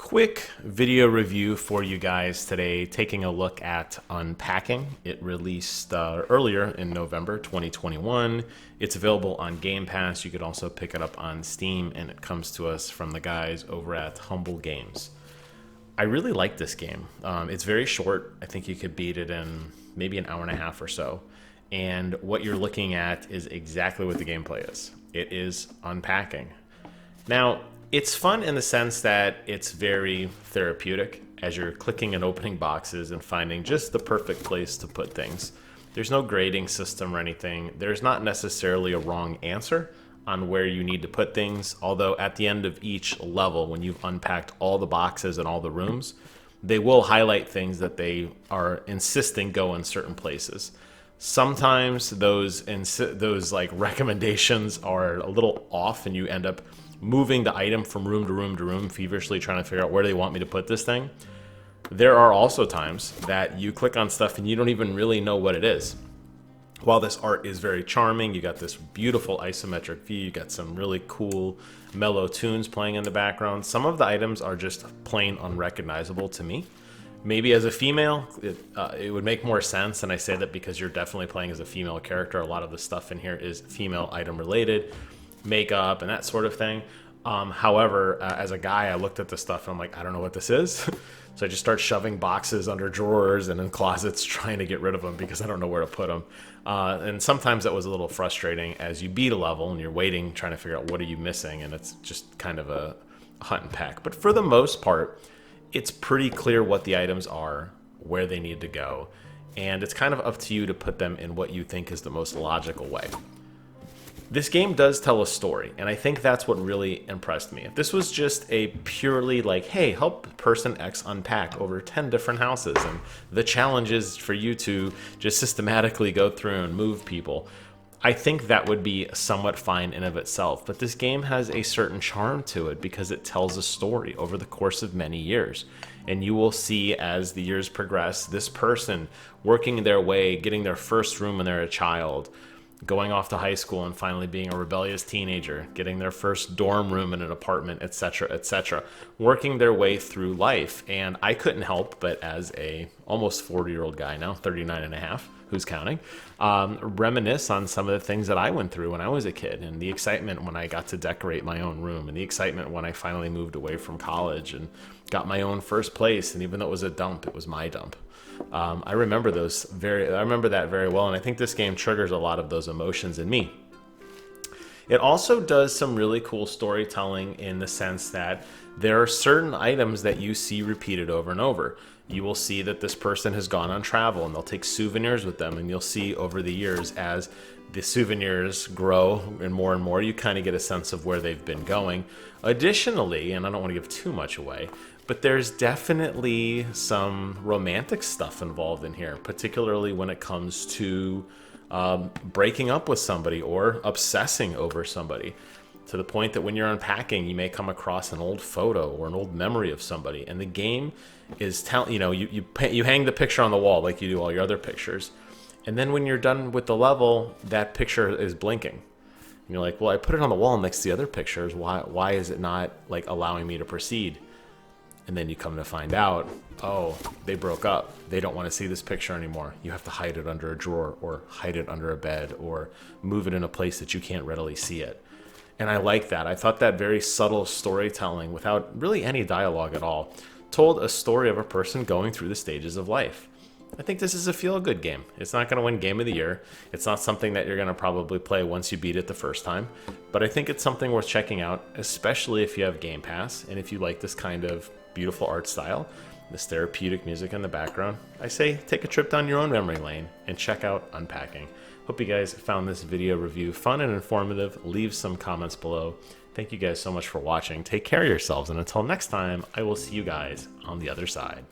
Quick video review for you guys today, taking a look at Unpacking. It released earlier in November 2021. It's available on Game Pass. You could also pick it up on Steam, and it comes to us from the guys over at Humble Games. I really like this game. It's very short. I think you could beat it in maybe an hour and a half or so. And what you're looking at is exactly what the gameplay is. It is unpacking. Now, it's fun in the sense that it's very therapeutic as you're clicking and opening boxes and finding just the perfect place to put things. There's no grading system or anything. There's not necessarily a wrong answer on where you need to put things, although at the end of each level, when you've unpacked all the boxes and all the rooms, they will highlight things that they are insisting go in certain places. Sometimes those like recommendations are a little off, and you end up moving the item from room to room to room, feverishly trying to figure out where they want me to put this thing. There are also times that you click on stuff and you don't even really know what it is. While this art is very charming, you got this beautiful isometric view, you got some really cool mellow tunes playing in the background. Some of the items are just plain unrecognizable to me. Maybe as a female, it would make more sense, and I say that because you're definitely playing as a female character. A lot of the stuff in here is female item related, makeup and that sort of thing. However, as a guy, I looked at the stuff and I'm like, I don't know what this is. So I just start shoving boxes under drawers and in closets trying to get rid of them because I don't know where to put them. And sometimes that was a little frustrating as you beat a level and you're waiting, trying to figure out what are you missing, and it's just kind of a hunt and pack. But for the most part, it's pretty clear what the items are, where they need to go, and it's kind of up to you to put them in what you think is the most logical way. This game does tell a story, and I think that's what really impressed me. If this was just a purely like, hey, help person X unpack over 10 different houses, and the challenge is for you to just systematically go through and move people, I think that would be somewhat fine in of itself. But this game has a certain charm to it because it tells a story over the course of many years. And you will see as the years progress, this person working their way, getting their first room when they're a child, going off to high school and finally being a rebellious teenager, getting their first dorm room in an apartment, etc., working their way through life. And I couldn't help but, as a almost 40-year-old guy now, 39 and a half, who's counting, reminisce on some of the things that I went through when I was a kid, and the excitement when I got to decorate my own room, and the excitement when I finally moved away from college and got my own first place. And even though it was a dump, it was my dump. I remember that very well, and I think this game triggers a lot of those emotions in me. It also does some really cool storytelling in the sense that there are certain items that you see repeated over and over. You will see that this person has gone on travel, and they'll take souvenirs with them, and you'll see over the years as the souvenirs grow and more, you kind of get a sense of where they've been going. Additionally, and I don't want to give too much away, but there's definitely some romantic stuff involved in here, particularly when it comes to breaking up with somebody or obsessing over somebody, to the point that when you're unpacking, you may come across an old photo or an old memory of somebody, and the game is you hang the picture on the wall like you do all your other pictures, and then when you're done with the level, that picture is blinking. And you're like, well, I put it on the wall next to the other pictures. Why is it not like allowing me to proceed? And then you come to find out, oh, they broke up. They don't want to see this picture anymore. You have to hide it under a drawer, or hide it under a bed, or move it in a place that you can't readily see it. And I like that. I thought that very subtle storytelling, without really any dialogue at all, told a story of a person going through the stages of life. I think this is a feel-good game. It's not going to win Game of the Year. It's not something that you're going to probably play once you beat it the first time. But I think it's something worth checking out, especially if you have Game Pass, and if you like this kind of beautiful art style, this therapeutic music in the background. I say take a trip down your own memory lane and check out Unpacking. Hope you guys found this video review fun and informative. Leave some comments below. Thank you guys so much for watching. Take care of yourselves, and until next time, I will see you guys on the other side.